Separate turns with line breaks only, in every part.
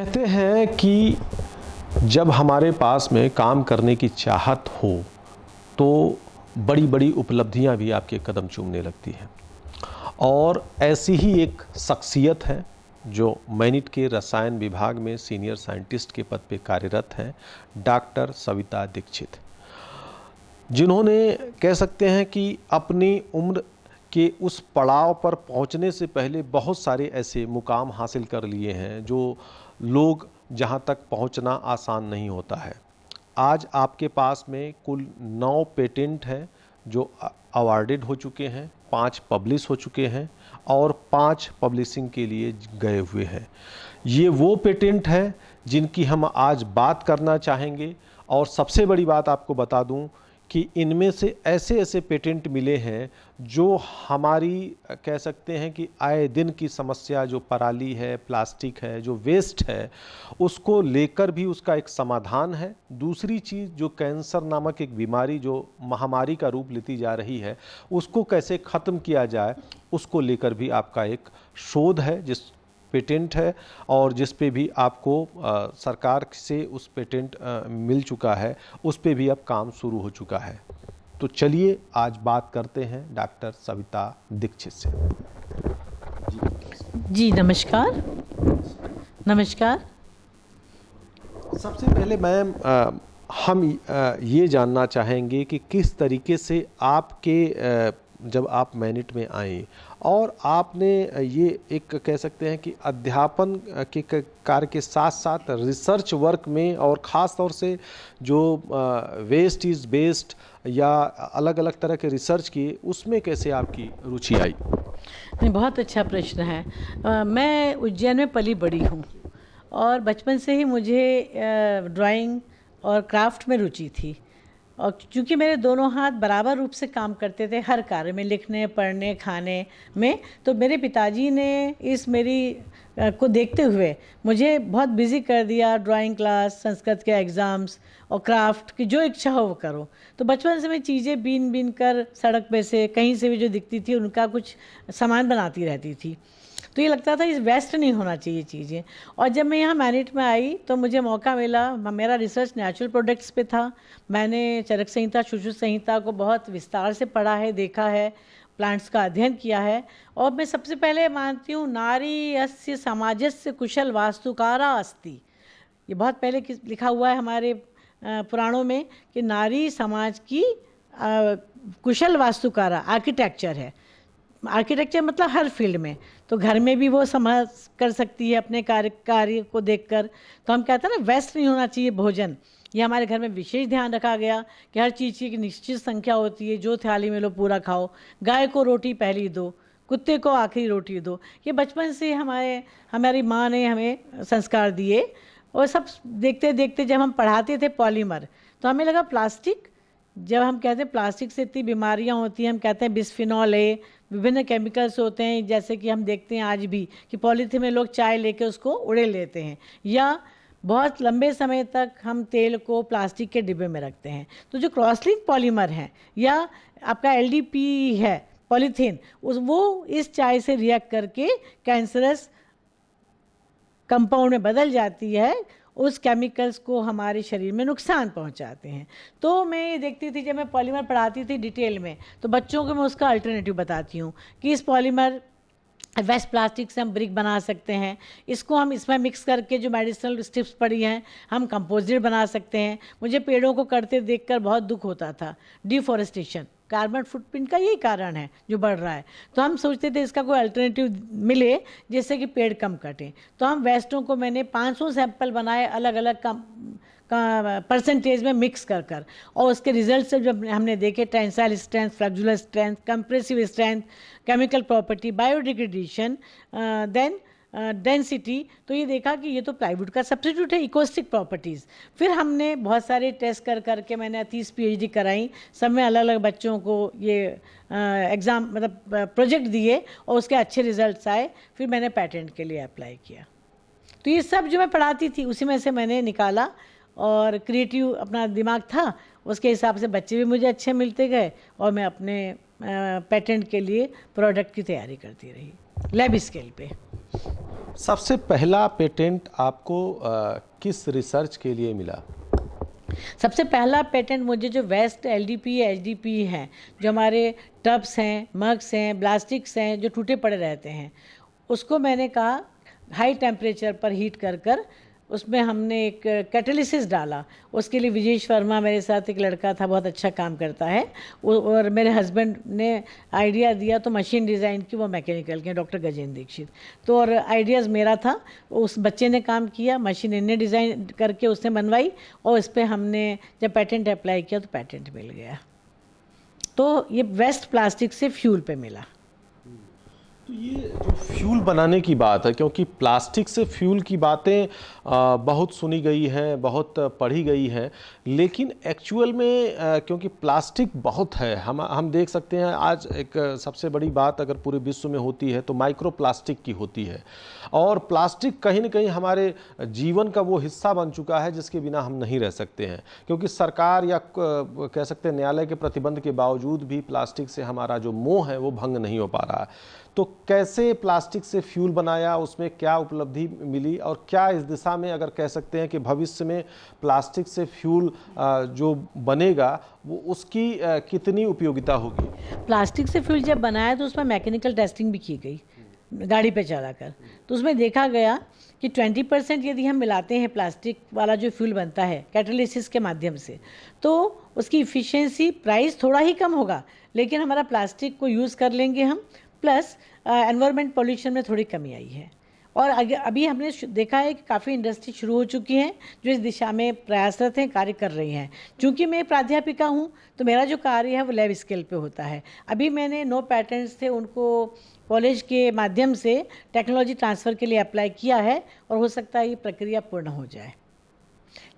कहते हैं कि जब हमारे पास में काम करने की चाहत हो तो बड़ी बड़ी उपलब्धियां भी आपके कदम चूमने लगती हैं। और ऐसी ही एक शख्सियत है जो मैनिट के रसायन विभाग में सीनियर साइंटिस्ट के पद पे कार्यरत हैं, डॉक्टर सविता दीक्षित, जिन्होंने कह सकते हैं कि अपनी उम्र के उस पड़ाव पर पहुंचने से पहले बहुत सारे ऐसे मुकाम हासिल कर लिए हैं जो लोग जहां तक पहुंचना आसान नहीं होता है। आज आपके पास में कुल 9 पेटेंट हैं जो अवार्डेड हो चुके हैं, 5 पब्लिश हो चुके हैं और 5 पब्लिशिंग के लिए गए हुए हैं। ये वो पेटेंट हैं जिनकी हम आज बात करना चाहेंगे। और सबसे बड़ी बात आपको बता दूं कि इनमें से ऐसे ऐसे पेटेंट मिले हैं जो हमारी कह सकते हैं कि आए दिन की समस्या जो पराली है, प्लास्टिक है, जो वेस्ट है, उसको लेकर भी उसका एक समाधान है। दूसरी चीज़ जो कैंसर नामक एक बीमारी जो महामारी का रूप लेती जा रही है, उसको कैसे ख़त्म किया जाए, उसको लेकर भी आपका एक शोध है जिस पेटेंट है और जिस पे भी आपको सरकार से उस पेटेंट मिल चुका है, उस पे भी अब काम शुरू हो चुका है। तो चलिए आज बात करते हैं डॉक्टर सविता दीक्षित से।
जी नमस्कार। नमस्कार।
सबसे पहले मैम हम ये जानना चाहेंगे कि किस तरीके से आपके जब आप मैनिट में आए और आपने ये एक कह सकते हैं कि अध्यापन के कार्य के साथ साथ रिसर्च वर्क में और ख़ास तौर से जो वेस्ट इज़ बेस्ड या अलग अलग तरह के रिसर्च की, उसमें कैसे आपकी रुचि आई?
बहुत अच्छा प्रश्न है। मैं उज्जैन में पली बड़ी हूँ और बचपन से ही मुझे ड्राइंग और क्राफ्ट में रुचि थी। और क्योंकि मेरे दोनों हाथ बराबर रूप से काम करते थे हर कार्य में, लिखने, पढ़ने, खाने में, तो मेरे पिताजी ने इस मेरी को देखते हुए मुझे बहुत बिजी कर दिया। ड्राइंग क्लास, संस्कृत के एग्ज़ाम्स और क्राफ्ट की जो इच्छा हो वो करो। तो बचपन से मैं चीज़ें बीन बीन कर सड़क पे से कहीं से भी जो दिखती थी उनका कुछ सामान बनाती रहती थी। तो ये लगता था इस वेस्ट नहीं होना चाहिए चीज़ें। और जब मैं यहाँ मैनिट में आई तो मुझे मौका मिला, मेरा रिसर्च नेचुरल प्रोडक्ट्स पे था। मैंने चरक संहिता, सुश्रुत संहिता को बहुत विस्तार से पढ़ा है, देखा है, प्लांट्स का अध्ययन किया है। और मैं सबसे पहले मानती हूँ नारी अस्य समाजस्य कुशल वास्तुकारा अस्ति। ये बहुत पहले लिखा हुआ है हमारे पुराणों में कि नारी समाज की कुशल वास्तुकारा, आर्किटेक्चर है। आर्किटेक्चर मतलब हर फील्ड में, तो घर में भी वो समझ कर सकती है अपने कार्य को देखकर। तो हम कहते हैं ना, वेस्ट नहीं होना चाहिए भोजन। ये हमारे घर में विशेष ध्यान रखा गया कि हर चीज़ की एक निश्चित संख्या होती है, जो थाली में लो पूरा खाओ, गाय को रोटी पहली दो, कुत्ते को आखिरी रोटी दो। ये बचपन से हमारी माँ ने हमें संस्कार दिए। और सब देखते देखते जब हम पढ़ाते थे पॉलीमर, तो हमें लगा प्लास्टिक, जब हम कहते हैं प्लास्टिक से इतनी बीमारियां होती हैं, हम कहते हैं बिस्फिनॉल ए, विभिन्न केमिकल्स होते हैं, जैसे कि हम देखते हैं आज भी कि पॉलीथीन में लोग चाय लेके उसको उड़े लेते हैं, या बहुत लंबे समय तक हम तेल को प्लास्टिक के डिब्बे में रखते हैं। तो जो क्रॉस लिंक पॉलीमर हैं या आपका LDPE है पॉलीथीन, वो इस चाय से रिएक्ट करके कैंसरस कंपाउंड में बदल जाती है, उस केमिकल्स को हमारे शरीर में नुकसान पहुंचाते हैं। तो मैं ये देखती थी जब मैं पॉलीमर पढ़ाती थी डिटेल में, तो बच्चों को मैं उसका अल्टरनेटिव बताती हूँ कि इस पॉलीमर वेस्ट प्लास्टिक से हम ब्रिक बना सकते हैं, इसको हम इसमें मिक्स करके जो मेडिसिनल स्ट्रिप्स पड़ी हैं हम कंपोजिट बना सकते हैं। मुझे पेड़ों को कटते देखकर बहुत दुख होता था। डिफॉरेस्टेशन, कार्बन फुटप्रिंट का यही कारण है जो बढ़ रहा है। तो हम सोचते थे इसका कोई अल्टरनेटिव मिले जिससे कि पेड़ कम कटें। तो हम वेस्टों को, मैंने 500 सैंपल बनाए अलग अलग परसेंटेज में मिक्स कर कर, और उसके रिजल्ट से जब हमने देखे tensile strength, flexural strength, compressive strength, chemical property, biodegradation, then density, तो ये देखा कि ये तो प्लाईवुड का सब्स्टिट्यूट है, इकोस्टिक प्रॉपर्टीज़। फिर हमने बहुत सारे टेस्ट कर करके मैंने 30 PhD कराई, सब में अलग अलग बच्चों को ये एग्ज़ाम मतलब प्रोजेक्ट दिए और उसके अच्छे रिजल्ट्स आए। फिर मैंने पेटेंट के लिए अप्लाई किया। तो ये सब जो मैं पढ़ाती थी उसी में से मैंने निकाला, और क्रिएटिव अपना दिमाग था, उसके हिसाब से बच्चे भी मुझे अच्छे मिलते गए और मैं अपने पेटेंट के लिए प्रोडक्ट की तैयारी करती रही लैब स्केल पे।
सबसे पहला पेटेंट आपको किस रिसर्च के लिए मिला?
सबसे पहला पेटेंट मुझे जो वेस्ट एलडीपी एचडीपी हैं, जो हमारे टब्स हैं, मग्स हैं, प्लास्टिक्स हैं जो टूटे पड़े रहते हैं, उसको मैंने कहा हाई टेम्परेचर पर हीट कर कर उसमें हमने एक कैटालिसिस डाला। उसके लिए विजेश वर्मा मेरे साथ एक लड़का था, बहुत अच्छा काम करता है, और मेरे हस्बैंड ने आइडिया दिया तो मशीन डिज़ाइन की, वो मैकेनिकल के डॉक्टर गजेंद्र दीक्षित। तो और आइडियाज़ मेरा था, उस बच्चे ने काम किया, मशीन इन्हें डिज़ाइन करके उसने बनवाई, और इस पर हमने जब पेटेंट अप्लाई किया तो पेटेंट मिल गया। तो ये वेस्ट प्लास्टिक से फ्यूल पे मिला।
तो ये जो फ्यूल बनाने की बात है, क्योंकि प्लास्टिक से फ्यूल की बातें बहुत सुनी गई हैं, बहुत पढ़ी गई हैं, लेकिन एक्चुअल में क्योंकि प्लास्टिक बहुत है, हम देख सकते हैं आज एक सबसे बड़ी बात अगर पूरे विश्व में होती है तो माइक्रो प्लास्टिक की होती है। और प्लास्टिक कहीं ना कहीं हमारे जीवन का वो हिस्सा बन चुका है जिसके बिना हम नहीं रह सकते हैं, क्योंकि सरकार या कह सकते हैं न्यायालय के प्रतिबंध के बावजूद भी प्लास्टिक से हमारा जो मोह है वो भंग नहीं हो पा रहा है। तो कैसे प्लास्टिक से फ्यूल बनाया, उसमें क्या उपलब्धि मिली, और क्या इस दिशा में अगर कह सकते हैं कि भविष्य में प्लास्टिक से फ्यूल जो बनेगा वो उसकी कितनी उपयोगिता होगी?
प्लास्टिक से फ्यूल जब बनाया तो उसमें मैकेनिकल टेस्टिंग भी की गई गाड़ी पे चलाकर। तो उसमें देखा गया कि 20% यदि हम मिलाते हैं प्लास्टिक वाला जो फ्यूल बनता है कैटालिसिस के माध्यम से, तो उसकी इफ़िशियंसी, प्राइस थोड़ा ही कम होगा, लेकिन हमारा प्लास्टिक को यूज़ कर लेंगे हम, प्लस एनवायरमेंट पॉल्यूशन में थोड़ी कमी आई है। और अभी हमने देखा है कि काफ़ी इंडस्ट्री शुरू हो चुकी हैं जो इस दिशा में प्रयासरत हैं, कार्य कर रही हैं। चूँकि मैं प्राध्यापिका हूँ तो मेरा जो कार्य है वो लैब स्केल पे होता है। अभी मैंने 9 पैटेंट्स थे उनको कॉलेज के माध्यम से टेक्नोलॉजी ट्रांसफ़र के लिए अप्लाई किया है, और हो सकता है ये प्रक्रिया पूर्ण हो जाए।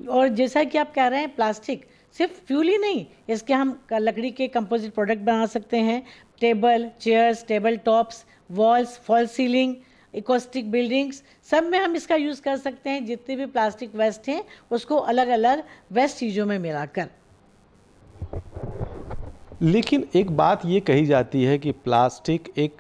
और जैसा कि आप कह रहे हैं, प्लास्टिक सिर्फ फ्यूल ही नहीं, इसके हम लकड़ी के कंपोजिट प्रोडक्ट बना सकते हैं, table, chairs, table tops, walls, fall ceiling, acoustic buildings, सब में हम इसका यूज़ कर सकते हैं। जितने भी प्लास्टिक वेस्ट हैं उसको अलग अलग वेस्ट चीज़ों में मिलाकर।
लेकिन एक बात ये कही जाती है कि प्लास्टिक एक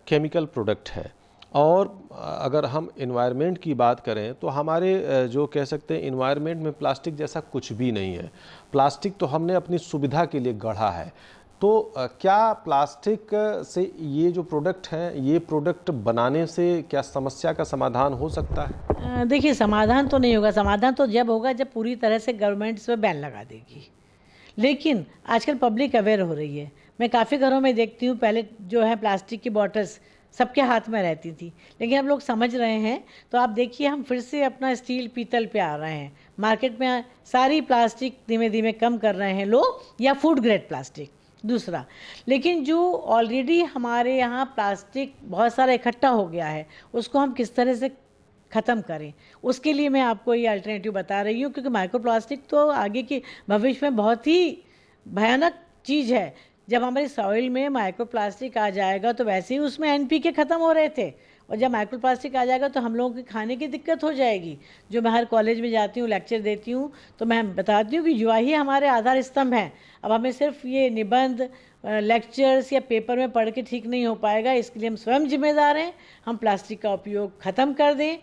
केमिकल प्रोडक्ट है, और अगर हम इन्वायरमेंट की बात करें तो हमारे जो कह सकते हैं इन्वायरमेंट में प्लास्टिक जैसा कुछ भी नहीं है। प्लास्टिक तो हमने अपनी सुविधा के लिए गढ़ा है। तो क्या प्लास्टिक से ये जो प्रोडक्ट हैं, ये प्रोडक्ट बनाने से क्या समस्या का समाधान हो सकता है?
देखिए, समाधान तो नहीं होगा। समाधान तो जब होगा जब पूरी तरह से गवर्नमेंट इस पर बैन लगा देगी। लेकिन आजकल पब्लिक अवेयर हो रही है। मैं काफ़ी घरों में देखती हूँ, पहले जो है प्लास्टिक की बॉटल्स सबके हाथ में रहती थी, लेकिन अब लोग समझ रहे हैं। तो आप देखिए, हम फिर से अपना स्टील, पीतल पे आ रहे हैं। मार्केट में सारी प्लास्टिक धीमे धीमे कम कर रहे हैं लोग, या फूड ग्रेड प्लास्टिक दूसरा। लेकिन जो ऑलरेडी हमारे यहाँ प्लास्टिक बहुत सारा इकट्ठा हो गया है, उसको हम किस तरह से ख़त्म करें, उसके लिए मैं आपको ये अल्टरनेटिव बता रही हूँ। क्योंकि माइक्रो प्लास्टिक तो आगे की भविष्य में बहुत ही भयानक चीज़ है। जब हमारी सॉइल में माइक्रो प्लास्टिक आ जाएगा तो वैसे ही उसमें एनपीके ख़त्म हो रहे थे, और जब माइक्रो प्लास्टिक आ जाएगा तो हम लोगों के खाने की दिक्कत हो जाएगी। जो मैं हर कॉलेज में जाती हूँ, लेक्चर देती हूँ, तो मैं बताती हूँ कि युवा ही हमारे आधार स्तंभ हैं। अब हमें सिर्फ ये निबंध, लेक्चर्स या पेपर में पढ़ के ठीक नहीं हो पाएगा। इसके लिए हम स्वयं जिम्मेदार हैं। हम प्लास्टिक का उपयोग ख़त्म कर दें,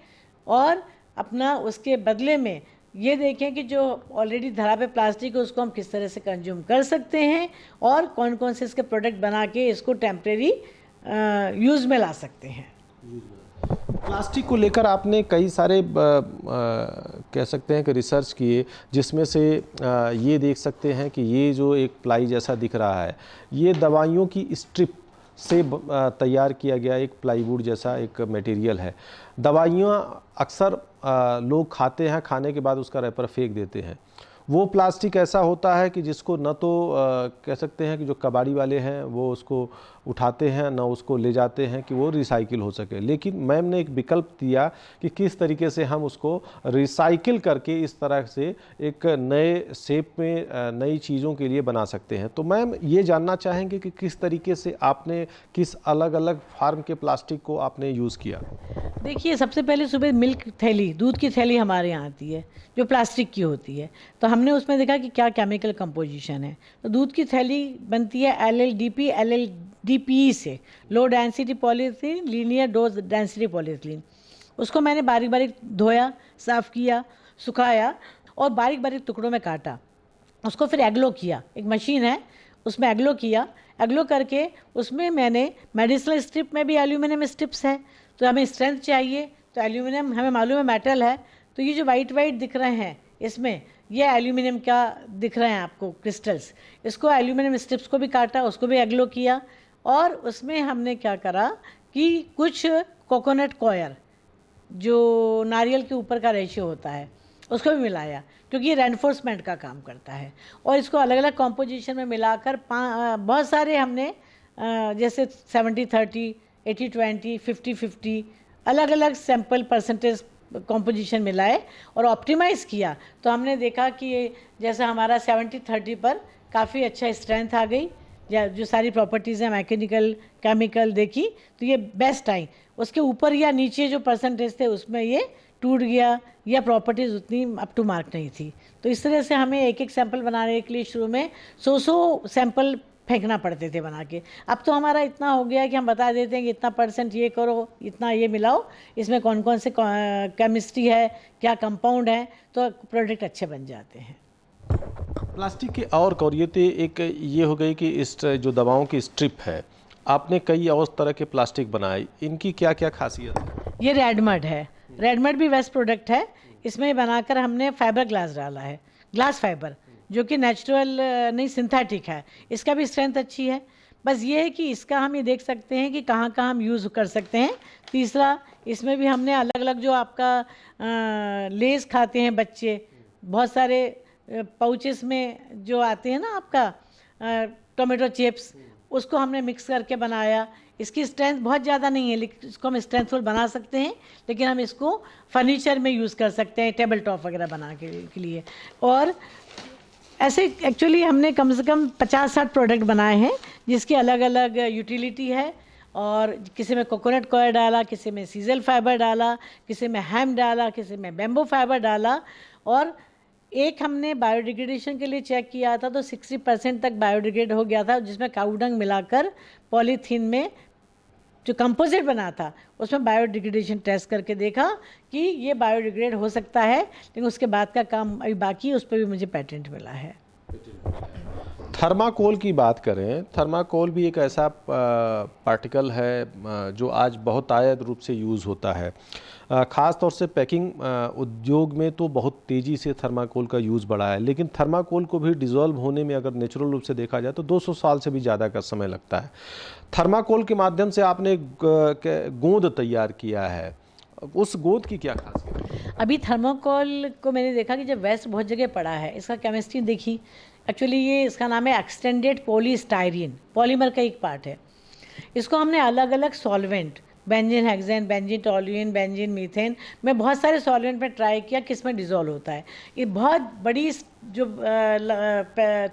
और अपना उसके बदले में ये देखें कि जो ऑलरेडी धरा पे प्लास्टिक है उसको हम किस तरह से कंज्यूम कर सकते हैं, और कौन कौन से इसके प्रोडक्ट बना के इसको टेम्प्रेरी यूज़ में ला सकते हैं।
प्लास्टिक को लेकर आपने कई सारे कह सकते हैं कि रिसर्च किए, जिसमें से ये देख सकते हैं कि ये जो एक प्लाई जैसा दिख रहा है, ये दवाइयों की स्ट्रिप से तैयार किया गया एक प्लाईवुड जैसा एक मटेरियल है। दवाइयाँ अक्सर लोग खाते हैं, खाने के बाद उसका रैपर फेंक देते हैं। वो प्लास्टिक ऐसा होता है कि जिसको न तो कह सकते हैं कि जो कबाड़ी वाले हैं वो उसको उठाते हैं, न उसको ले जाते हैं कि वो रिसाइकिल हो सके। लेकिन मैम ने एक विकल्प दिया कि किस तरीके से हम उसको रिसाइकिल करके इस तरह से एक नए शेप में नई चीज़ों के लिए बना सकते हैं। तो मैम ये जानना चाहेंगे कि किस तरीके से आपने किस अलग अलग फार्म के प्लास्टिक को आपने यूज़ किया?
देखिए, सबसे पहले सुबह मिल्क थैली, दूध की थैली हमारे यहाँ आती है जो प्लास्टिक की होती है। तो हमने उसमें देखा कि क्या केमिकल कंपोजिशन है। तो दूध की थैली बनती है LLDP, LLDPE से, low density polythene, linear dose density polythene. उसको मैंने बारीक बारीक धोया, साफ़ किया, सुखाया और बारीक बारीक टुकड़ों में काटा। उसको फिर एग्लो किया, एक मशीन है उसमें एग्लो किया। एग्लो करके उसमें मैंने मेडिसिनल स्ट्रिप में भी एल्यूमिनियम स्ट्रिप्स है, तो हमें स्ट्रेंथ चाहिए तो एल्यूमिनियम हमें मालूम है मेटल है, तो ये जो वाइट वाइट दिख रहे हैं इसमें ये एल्यूमिनियम का दिख रहे हैं आपको क्रिस्टल्स। इसको एल्यूमिनियम स्ट्रिप्स को भी काटा, उसको भी एग्लो किया और उसमें हमने क्या करा कि कुछ कोकोनट कॉयर जो नारियल के ऊपर का रेशियो होता है उसको भी मिलाया, क्योंकि ये रेनफोर्समेंट का काम करता है। और इसको अलग अलग कॉम्पोजिशन में मिलाकर बहुत सारे हमने जैसे 70-30, 80-20, 50-50 अलग अलग सैम्पल परसेंटेज कॉम्पोजिशन मिलाए और ऑप्टिमाइज़ किया। तो हमने देखा कि ये जैसे हमारा 70-30 पर काफ़ी अच्छा स्ट्रेंथ आ गई, या जो सारी प्रॉपर्टीज़ हैं मैकेनिकल केमिकल देखी तो ये बेस्ट आई। उसके ऊपर या नीचे जो परसेंटेज थे उसमें ये टूट गया या प्रॉपर्टीज़ उतनी अप टू मार्क नहीं थी। तो इस तरह से हमें एक एक सैंपल बनाने के लिए शुरू में 100 सैंपल फेंकना पड़ते थे बना के। अब तो हमारा इतना हो गया कि हम बता देते हैं कि इतना % ये करो, इतना ये मिलाओ, इसमें कौन कौन से केमिस्ट्री है, क्या कंपाउंड है, तो प्रोडक्ट अच्छे बन जाते हैं।
प्लास्टिक की और कौरियतें एक ये हो गई कि इस जो दवाओं की स्ट्रिप है, आपने कई और तरह के प्लास्टिक बनाए, इनकी क्या क्या खासियत है?
ये रेडमड है, रेडमड भी वेस्ट प्रोडक्ट है। इसमें बनाकर हमने फाइबर ग्लास डाला है, ग्लास फाइबर, जो कि नेचुरल नहीं सिंथेटिक है। इसका भी स्ट्रेंथ अच्छी है। बस ये है कि इसका हम ये देख सकते हैं कि कहाँ कहाँ हम यूज़ कर सकते हैं। तीसरा, इसमें भी हमने अलग अलग जो आपका लेस खाते हैं बच्चे, बहुत सारे पाउचेस में जो आते हैं ना आपका टोमेटो चिप्स, उसको हमने मिक्स करके बनाया। इसकी स्ट्रेंथ बहुत ज़्यादा नहीं है, लेकिन इसको हम स्ट्रेंथफुल बना सकते हैं, लेकिन हम इसको फर्नीचर में यूज़ कर सकते हैं, टेबल टॉप वगैरह बना के लिए। और ऐसे एक्चुअली हमने कम से कम 50-60 प्रोडक्ट बनाए हैं जिसकी अलग अलग यूटिलिटी है। और किसी में कोकोनट कॉयर डाला, किसी में सीजल फाइबर डाला, किसी में हैम डाला, किसी में बैम्बू फाइबर डाला। और एक हमने बायोडिग्रेडेशन के लिए चेक किया था तो 60% तक बायोडिग्रेड हो गया था, जिसमें काउडंग मिलाकर पॉलीथीन में जो कंपोजिट बना था उसमें बायोडिग्रेडेशन टेस्ट करके देखा कि ये बायोडिग्रेड हो सकता है, लेकिन उसके बाद का काम अभी बाकी है, उस पर भी मुझे पेटेंट मिला है।
थर्माकोल की बात करें, थर्माकोल भी एक ऐसा पार्टिकल है जो आज बहुत आयत रूप से यूज़ होता है। ख़ास तौर से पैकिंग उद्योग में तो बहुत तेज़ी से थर्माकोल का यूज़ बढ़ा है, लेकिन थर्माकोल को भी डिज़ोल्व होने में अगर नेचुरल रूप से देखा जाए तो 200 साल से भी ज़्यादा का समय लगता है। थर्माकोल के माध्यम से आपने गोंद तैयार किया है, उस गोंद की क्या खासियत है?
अभी थर्माकोल को मैंने देखा कि जब वेस्ट बहुत जगह पड़ा है, इसका केमिस्ट्री देखी। एक्चुअली ये इसका नाम है एक्सटेंडेड पॉलीस्टायरीन, पॉलीमर का एक पार्ट है। इसको हमने अलग अलग solvent, benzene hexane, benzene toluene, benzene methane में बहुत सारे सॉल्वेंट में ट्राई किया कि इसमें डिज़ोल्व होता है। ये बहुत बड़ी जो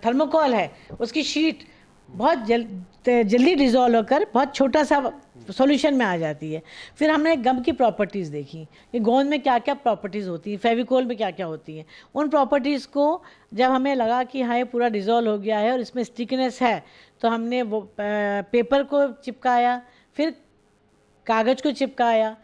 थर्माकोल है उसकी शीट बहुत जल्दी डिज़ोल्व होकर बहुत छोटा सा सॉल्यूशन में आ जाती है। फिर हमने गम की प्रॉपर्टीज़ देखी कि गोंद में क्या क्या प्रॉपर्टीज़ होती हैं, फेविकोल में क्या क्या होती हैं। उन प्रॉपर्टीज़ को जब हमें लगा कि हाँ ये पूरा डिज़ोल्व हो गया है और इसमें स्टिकनेस है, तो हमने वो पेपर को चिपकाया, फिर कागज़ को चिपकाया,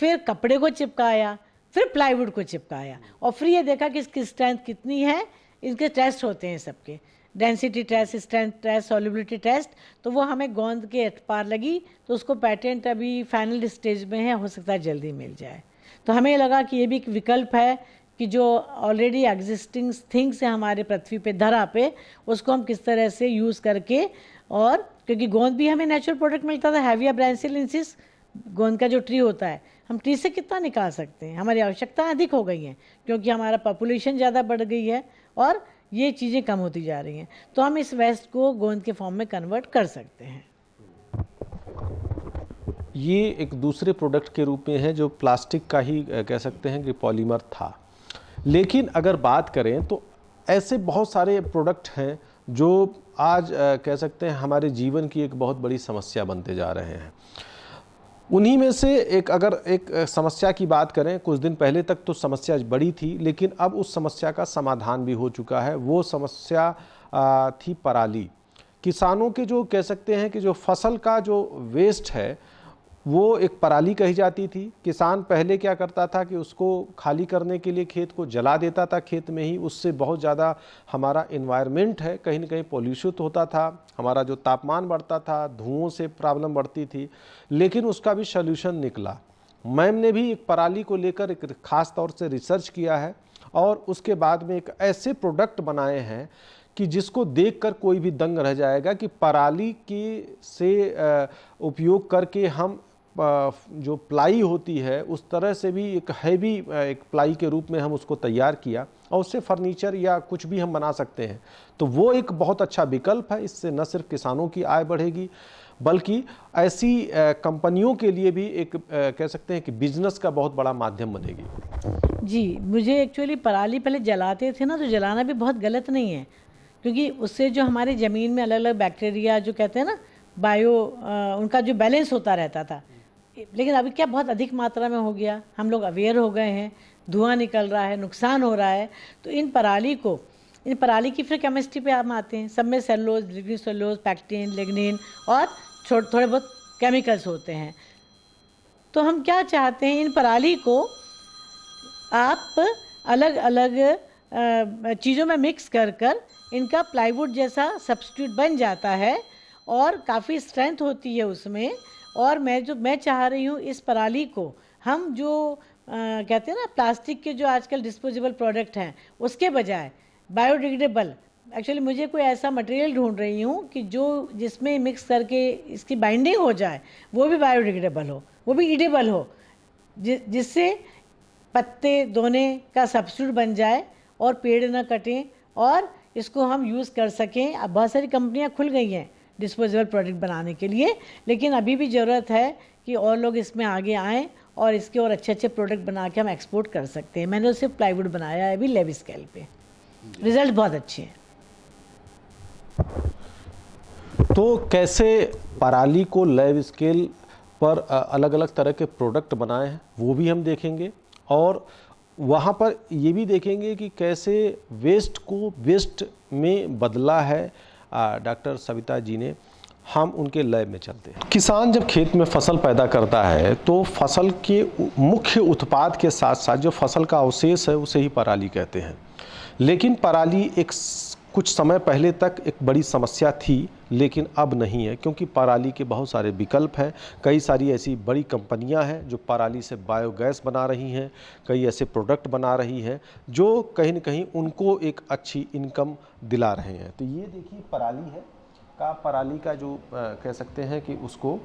फिर कपड़े को चिपकाया, फिर प्लाईवुड को चिपकाया और फिर ये देखा कि इसकी स्ट्रेंथ कितनी है। इनके टेस्ट होते हैं सबके, density test, strength test, solubility test. तो वो हमें गोंद के पार लगी, तो उसको पेटेंट अभी फाइनल स्टेज में है, हो सकता है जल्दी मिल जाए। तो हमें लगा कि ये भी एक विकल्प है कि जो ऑलरेडी एग्जिस्टिंग थिंग्स है हमारे पृथ्वी पे, धरा पे, उसको हम किस तरह से यूज़ करके। और क्योंकि गोंद भी हमें नेचुरल प्रोडक्ट मिलता था, हैविया ब्रांसिलिनेसिस गोंद का जो ट्री होता है, हम ट्री से कितना निकाल सकते हैं। हमारी आवश्यकता अधिक हो गई हैं क्योंकि हमारा पॉपुलेशन ज़्यादा बढ़ गई है और ये चीज़ें कम होती जा रही हैं, तो हम इस वेस्ट को गोंद के फॉर्म में कन्वर्ट कर सकते हैं।
ये एक दूसरे प्रोडक्ट के रूप में है जो प्लास्टिक का ही कह सकते हैं कि पॉलीमर था। लेकिन अगर बात करें तो ऐसे बहुत सारे प्रोडक्ट हैं जो आज कह सकते हैं हमारे जीवन की एक बहुत बड़ी समस्या बनते जा रहे हैं। उन्हीं में से अगर एक समस्या की बात करें, कुछ दिन पहले तक तो समस्या बड़ी थी, लेकिन अब उस समस्या का समाधान भी हो चुका है। वो समस्या थी पराली। किसानों के जो कह सकते हैं कि जो फसल का जो वेस्ट है वो एक पराली कही जाती थी। किसान पहले क्या करता था कि उसको खाली करने के लिए खेत को जला देता था खेत में ही। उससे बहुत ज़्यादा हमारा इन्वायरमेंट है कहीं ना कहीं पॉल्यूशित होता था, हमारा जो तापमान बढ़ता था, धुओं से प्रॉब्लम बढ़ती थी। लेकिन उसका भी सल्यूशन निकला। मैम ने भी एक पराली को लेकर एक ख़ास तौर से रिसर्च किया है और उसके बाद में एक ऐसे प्रोडक्ट बनाए हैं कि जिसको देखकर कोई भी दंग रह जाएगा कि पराली की से उपयोग करके हम जो प्लाई होती है उस तरह से भी एक हैवी एक प्लाई के रूप में हम उसको तैयार किया और उससे फर्नीचर या कुछ भी हम बना सकते हैं। तो वो एक बहुत अच्छा विकल्प है। इससे न सिर्फ किसानों की आय बढ़ेगी बल्कि ऐसी कंपनियों के लिए भी एक कह सकते हैं कि बिजनेस का बहुत बड़ा माध्यम बनेगी।
जी, मुझे एक्चुअली पराली पहले जलाते थे ना, तो जलाना भी बहुत गलत नहीं है, क्योंकि उससे जो हमारे ज़मीन में अलग अलग बैक्टीरिया जो कहते हैं ना उनका जो बैलेंस होता रहता था। लेकिन अभी क्या बहुत अधिक मात्रा में हो गया, हम लोग अवेयर हो गए हैं, धुआं निकल रहा है, नुकसान हो रहा है। तो इन पराली की फिर केमिस्ट्री पे हम आते हैं। सब में cellulose, lignin cellulose, pectin, lignin और थोड़े बहुत केमिकल्स होते हैं। तो हम क्या चाहते हैं, इन पराली को आप अलग अलग चीज़ों में मिक्स कर इनका प्लाईवुड जैसा सब्स्टिट्यूट बन जाता है और काफ़ी स्ट्रेंथ होती है उसमें। और मैं चाह रही हूँ इस पराली को हम जो कहते हैं ना प्लास्टिक के जो आजकल डिस्पोजेबल प्रोडक्ट हैं उसके बजाय बायोडिग्रेडेबल, एक्चुअली मुझे कोई ऐसा मटेरियल ढूंढ रही हूँ कि जिसमें मिक्स करके इसकी बाइंडिंग हो जाए, वो भी बायोडिग्रेडेबल हो, वो भी ईडेबल हो, जिससे पत्ते धोने का सब्स्टिट्यूट बन जाए और पेड़ ना कटें और इसको हम यूज़ कर सकें। अब बहुत सारी कंपनियां खुल गई हैं डिस्पोजेबल प्रोडक्ट बनाने के लिए, लेकिन अभी भी ज़रूरत है कि और लोग इसमें आगे आएँ और इसके और अच्छे अच्छे प्रोडक्ट बना के हम एक्सपोर्ट कर सकते हैं। मैंने उससे प्लाईवुड बनाया है अभी लैब स्केल पे, रिजल्ट बहुत अच्छे हैं।
तो कैसे पराली को लैब स्केल पर अलग अलग तरह के प्रोडक्ट बनाए हैं वो भी हम देखेंगे और वहाँ पर ये भी देखेंगे कि कैसे वेस्ट को बेस्ट में बदला है डॉक्टर सविता जी ने। हम उनके लैब में चलते हैं। किसान जब खेत में फसल पैदा करता है तो फसल के मुख्य उत्पाद के साथ साथ जो फसल का अवशेष है उसे ही पराली कहते हैं। लेकिन पराली कुछ समय पहले तक एक बड़ी समस्या थी, लेकिन अब नहीं है, क्योंकि पराली के बहुत सारे विकल्प हैं। कई सारी ऐसी बड़ी कंपनियां हैं जो पराली से बायोगैस बना रही हैं, कई ऐसे प्रोडक्ट बना रही हैं जो कहीं न कहीं उनको एक अच्छी इनकम दिला रहे हैं। तो ये देखिए पराली का जो कह सकते हैं कि उसको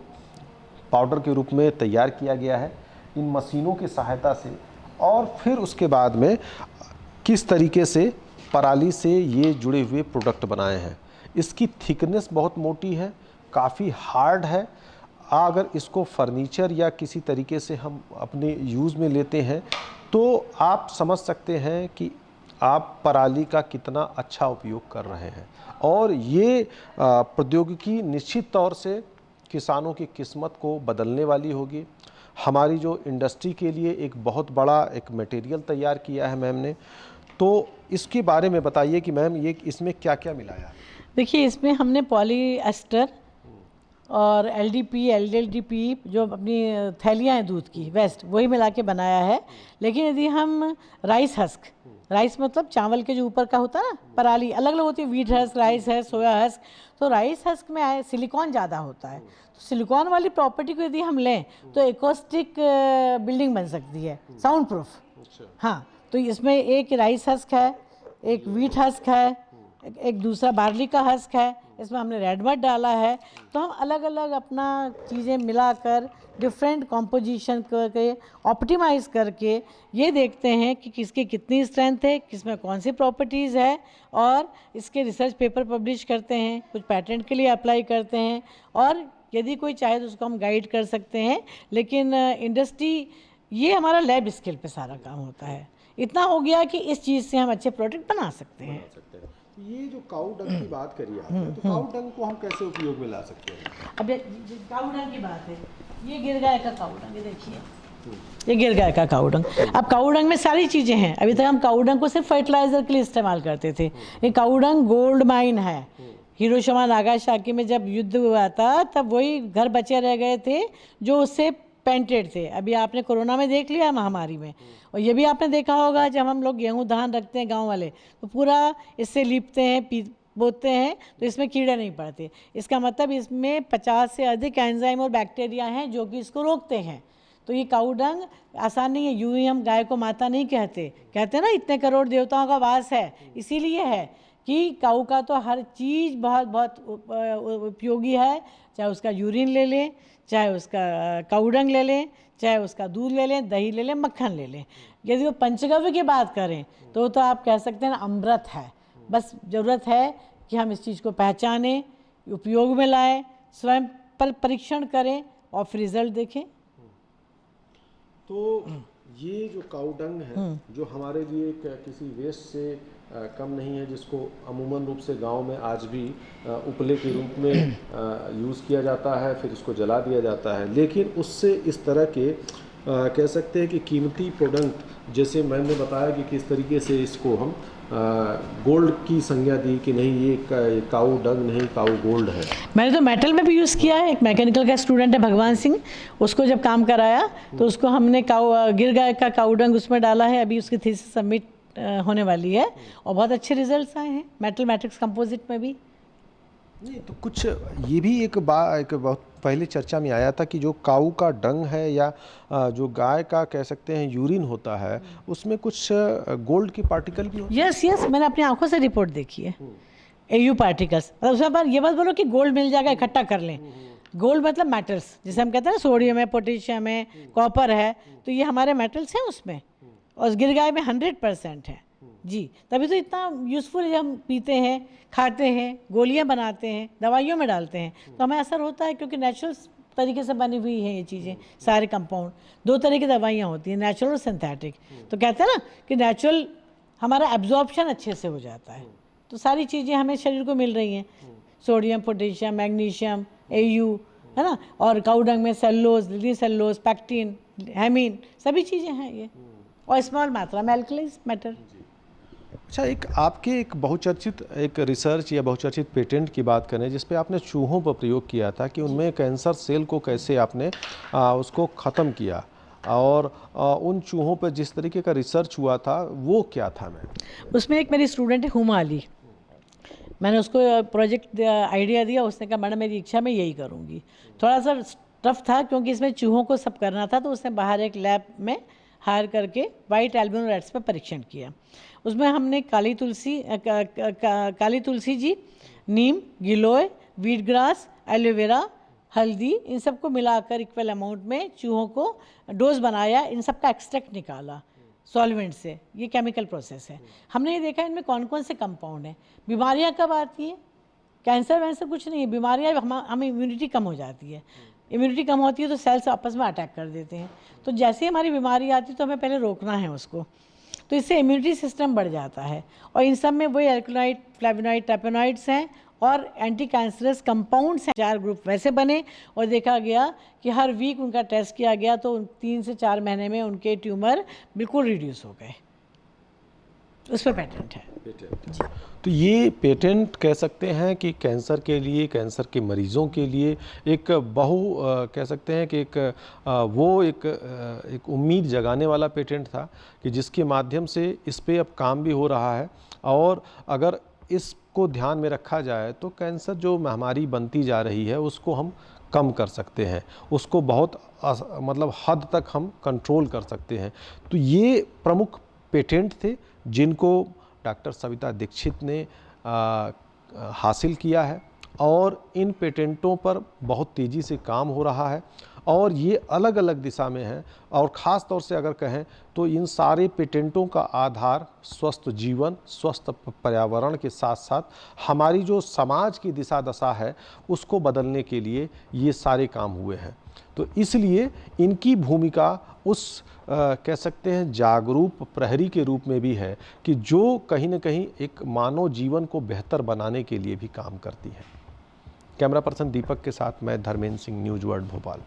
पाउडर के रूप में तैयार किया गया है इन मशीनों की सहायता से। और फिर उसके बाद में किस तरीके से पराली से ये जुड़े हुए प्रोडक्ट बनाए हैं। इसकी थिकनेस बहुत मोटी है, काफ़ी हार्ड है। अगर इसको फर्नीचर या किसी तरीके से हम अपने यूज़ में लेते हैं तो आप समझ सकते हैं कि आप पराली का कितना अच्छा उपयोग कर रहे हैं। और ये प्रौद्योगिकी निश्चित तौर से किसानों की किस्मत को बदलने वाली होगी। हमारी जो इंडस्ट्री के लिए एक बहुत बड़ा एक मटेरियल तैयार किया है मैम ने, तो इसके बारे में बताइए कि मैम ये इसमें क्या क्या मिलाया?
देखिए, इसमें हमने पॉलीएस्टर और एलडीपी, एलएलडीपी जो अपनी थैलियाँ हैं दूध की वेस्ट, वही मिला के बनाया है। लेकिन यदि हम राइस मतलब चावल के जो ऊपर का होता है ना, पराली अलग अलग होती है, व्हीट हस्क, राइस हस्क, सोया हस्क। तो राइस हस्क में सिलिकॉन ज़्यादा होता है। तो सिलिकॉन वाली प्रॉपर्टी को यदि हम लें तो एकॉस्टिक बिल्डिंग बन सकती है, साउंड प्रूफ। हाँ, तो इसमें एक राइस हस्क है, एक व्हीट हस्क है, एक दूसरा बार्ली का हस्क है, इसमें हमने रेड मड डाला है। तो हम अलग अलग अपना चीज़ें मिलाकर डिफरेंट कॉम्पोजिशन करके ऑप्टिमाइज करके ये देखते हैं कि किसकी कितनी स्ट्रेंथ है, किसमें कौन सी प्रॉपर्टीज़ है, और इसके रिसर्च पेपर पब्लिश करते हैं, कुछ पेटेंट के लिए अप्लाई करते हैं, और यदि कोई चाहे तो उसको हम गाइड कर सकते हैं। लेकिन इंडस्ट्री, ये हमारा लैब स्केल पे सारा काम होता है। इतना हो गया कि इस चीज़ से हम अच्छे प्रोडक्ट बना सकते हैं।
ये जो काऊ डंग की बात करी आपने, तो काऊ डंग को हम कैसे उपयोग में ला सकते हैं?
अब काऊ डंग की बात है, ये गिर गाय का काऊ डंग, ये देखिए, ये गिर गाय का काऊ डंग। अब काऊ डंग में सारी चीज़ें हैं। अभी तक हम काऊ डंग को सिर्फ फर्टिलाइज़र के लिए इस्तेमाल करते थे। ये काऊ डंग गोल्ड माइन है, हिरोशिमा नागासाकी में जब युद्ध हुआ था तब वही घर बचे रह गए थे जो उससे पेंटेड थे। अभी आपने कोरोना में देख लिया महामारी में, और ये भी आपने देखा होगा जब हम लोग गेहूं धान रखते हैं गांव वाले तो पूरा इससे लीपते हैं बोते हैं तो इसमें कीड़े नहीं पड़ते। इसका मतलब इसमें 50 से अधिक एंजाइम और बैक्टीरिया हैं जो कि इसको रोकते हैं। तो ये काऊ डंग आसान नहीं है, यूं ही हम गाय को माता नहीं कहते, कहते हैं ना इतने करोड़ देवताओं का वास है, इसीलिए है कि काऊ का तो हर चीज़ बहुत बहुत उपयोगी है। चाहे उसका यूरिन ले लें, चाहे उसका काऊ डंग ले लें, चाहे उसका दूध ले लें, दही ले लें, मक्खन ले लें। यदि वो पंचगव्य की बात करें तो आप कह सकते हैं ना अमृत है। बस ज़रूरत है कि हम इस चीज़ को पहचानें, उपयोग में लाएं, स्वयं पर परीक्षण करें और फिर रिजल्ट देखें।
तो ये जो काऊ डंग है जो हमारे लिए किसी वेस्ट से कम नहीं है, जिसको अमूमन रूप से गांव में आज भी उपले के रूप में यूज़ किया जाता है, फिर इसको जला दिया जाता है। लेकिन उससे इस तरह के कह सकते हैं कि कीमती प्रोडक्ट, जैसे मैंने बताया कि किस तरीके से इसको हम गोल्ड की संज्ञा दी कि नहीं ये काऊ डंग नहीं, काऊ गोल्ड है।
मैंने तो मेटल में भी यूज़ किया है। एक मैकेनिकल का स्टूडेंट है भगवान सिंह, उसको जब काम कराया तो उसको हमने गिर गाय का काऊ डंग उसमें डाला है। अभी उसकी थीसिस सबमिट होने वाली है और बहुत अच्छे रिजल्ट्स आए हैं मेटल मैट्रिक्स कंपोजिट में भी।
नहीं तो कुछ ये भी एक बहुत पहले चर्चा में आया था कि जो काऊ का डंग है या जो गाय का कह सकते हैं यूरिन होता है उसमें कुछ गोल्ड की पार्टिकल भी होते हैं।
यस, मैंने अपनी आंखों से रिपोर्ट देखी है। एयू पार्टिकल्स, मतलब उसमें पर ये बात बोलो कि गोल्ड मिल जाएगा इकट्ठा कर लें। गोल्ड मतलब मेटल्स, जैसे हम कहते हैं ना सोडियम है, पोटेशियम है, कॉपर है, तो ये हमारे मेटल्स हैं उसमें। और गिर गाय में 100% है जी, तभी तो इतना यूज़फुल है। हम पीते हैं, खाते हैं, गोलियां बनाते हैं, दवाइयों में डालते हैं तो हमें असर होता है, क्योंकि नेचुरल तरीके से बनी हुई हैं ये चीज़ें। सारे कंपाउंड, 2 तरह की दवाइयाँ होती हैं, नेचुरल और सिंथेटिक। तो कहते हैं ना कि नेचुरल हमारा एब्जॉर्प्शन अच्छे से हो जाता है, तो सारी चीज़ें हमें शरीर को मिल रही हैं, सोडियम, पोटेशियम, मैग्नीशियम, एयू, है ना। और काऊ डंग में सेलुलोज, लिग्निसेलुलोज, पैक्टिन, हेमिन, सभी चीज़ें हैं ये, और स्मॉल मात्रा में अल्कलीज मैटर।
अच्छा, आपके एक बहुचर्चित एक रिसर्च या बहुचर्चित पेटेंट की बात करें जिस पे आपने चूहों पर प्रयोग किया था कि उनमें कैंसर सेल को कैसे आपने उसको ख़त्म किया, और उन चूहों पर जिस तरीके का रिसर्च हुआ था वो क्या था?
उसमें एक मेरी स्टूडेंट है हुमा अली, मैंने उसको प्रोजेक्ट आइडिया दिया, उसने कहा मैडम मेरी इच्छा मैं यही करूँगी। थोड़ा सा टफ था क्योंकि इसमें चूहों को सब करना था, तो उसने बाहर एक लैब में हायर करके वाइट एल्बिनो रैट्स पर परीक्षण किया। उसमें हमने काली तुलसी जी, नीम, गिलोय, वीट ग्रास, एलोवेरा, हल्दी, इन सबको मिलाकर इक्वल अमाउंट में चूहों को डोज बनाया, इन सब का एक्सट्रैक्ट निकाला सॉल्वेंट से। ये केमिकल प्रोसेस है। हमने ये देखा इनमें कौन कौन से कंपाउंड हैं। बीमारियां कब आती हैं? कैंसर वैंसर कुछ नहीं है, बीमारियां हमें इम्यूनिटी कम हो जाती है। इम्यूनिटी कम होती है तो सेल्स आपस में अटैक कर देते हैं, तो जैसे ही हमारी बीमारी आती है तो हमें पहले रोकना है उसको, तो इससे इम्यूनिटी सिस्टम बढ़ जाता है। और इन सब में वही एल्कलॉइड, फ्लेवोनॉइड, टैपेनॉइड्स हैं और एंटी कैंसरस कंपाउंड्स हैं। 4 ग्रुप वैसे बने और देखा गया कि हर वीक उनका टेस्ट किया गया तो 3 से 4 महीने में उनके ट्यूमर बिल्कुल रिड्यूस हो गए। उस पर पेटेंट है जी।
तो ये पेटेंट कह सकते हैं कि कैंसर के लिए, कैंसर के मरीज़ों के लिए एक कह सकते हैं कि एक उम्मीद जगाने वाला पेटेंट था कि जिसके माध्यम से इस पे अब काम भी हो रहा है। और अगर इसको ध्यान में रखा जाए तो कैंसर जो महामारी बनती जा रही है उसको हम कम कर सकते हैं, उसको बहुत मतलब हद तक हम कंट्रोल कर सकते हैं। तो ये प्रमुख पेटेंट थे जिनको डॉक्टर सविता दीक्षित ने हासिल किया है, और इन पेटेंटों पर बहुत तेज़ी से काम हो रहा है और ये अलग अलग दिशा में है। और ख़ास तौर से अगर कहें तो इन सारे पेटेंटों का आधार स्वस्थ जीवन, स्वस्थ पर्यावरण के साथ साथ हमारी जो समाज की दिशा दशा है उसको बदलने के लिए ये सारे काम हुए हैं। तो इसलिए इनकी भूमिका उस कह सकते हैं जागरूक प्रहरी के रूप में भी है कि जो कहीं न कहीं एक मानव जीवन को बेहतर बनाने के लिए भी काम करती है। कैमरा पर्सन दीपक के साथ मैं धर्मेंद्र सिंह, न्यूज़ वर्ल्ड भोपाल।